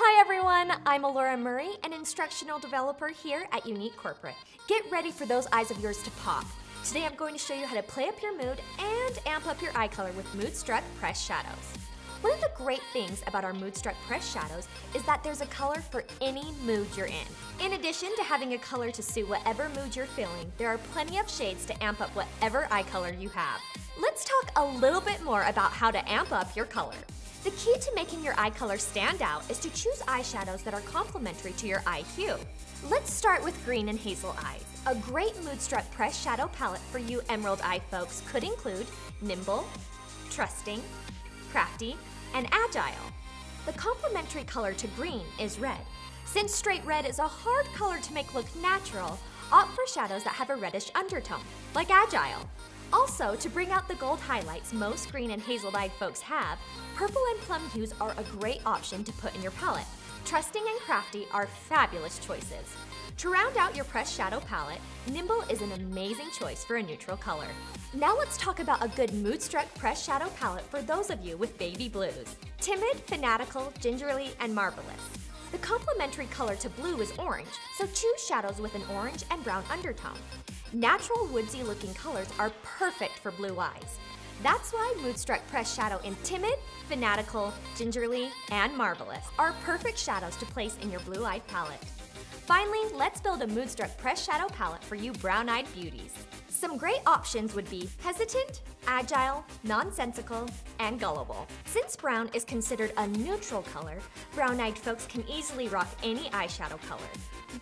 Hi everyone, I'm Alora Murray, an instructional developer here at Unique Corporate. Get ready for those eyes of yours to pop. Today I'm going to show you how to play up your mood and amp up your eye color with MOODSTRUCK Pressed Shadows. One of the great things about our MOODSTRUCK Pressed Shadows is that there's a color for any mood you're in. In addition to having a color to suit whatever mood you're feeling, there are plenty of shades to amp up whatever eye color you have. Let's talk a little bit more about how to amp up your color. The key to making your eye color stand out is to choose eyeshadows that are complementary to your eye hue. Let's start with green and hazel eyes. A great MOODSTRUCK Pressed Shadow palette for you emerald eye folks could include nimble, trusting, crafty, and agile. The complementary color to green is red. Since straight red is a hard color to make look natural, opt for shadows that have a reddish undertone, like agile. Also, to bring out the gold highlights most green and hazel-eyed folks have, purple and plum hues are a great option to put in your palette. Trusting and crafty are fabulous choices. To round out your pressed shadow palette, nimble is an amazing choice for a neutral color. Now let's talk about a good MOODSTRUCK pressed shadow palette for those of you with baby blues. Timid, fanatical, gingerly, and marvelous. The complementary color to blue is orange, so choose shadows with an orange and brown undertone. Natural woodsy looking colors are perfect for blue eyes. That's why MOODSTRUCK Pressed Shadow in Timid, Fanatical, Gingerly, and Marvelous are perfect shadows to place in your blue-eyed palette. Finally, let's build a MOODSTRUCK Pressed Shadow palette for you brown-eyed beauties. Some great options would be hesitant, agile, nonsensical, and gullible. Since brown is considered a neutral color, brown-eyed folks can easily rock any eyeshadow color.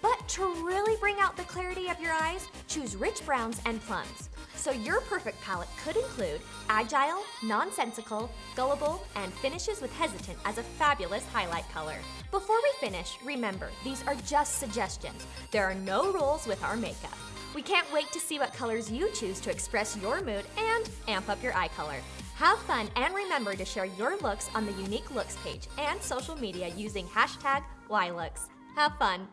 But to really bring out the clarity of your eyes, choose rich browns and plums. So your perfect palette could include agile, nonsensical, gullible, and finishes with hesitant as a fabulous highlight color. Before we finish, remember, these are just suggestions. There are no rules with our makeup. We can't wait to see what colors you choose to express your mood and amp up your eye color. Have fun and remember to share your looks on the Unique Looks page and social media using #YLooks. Have fun!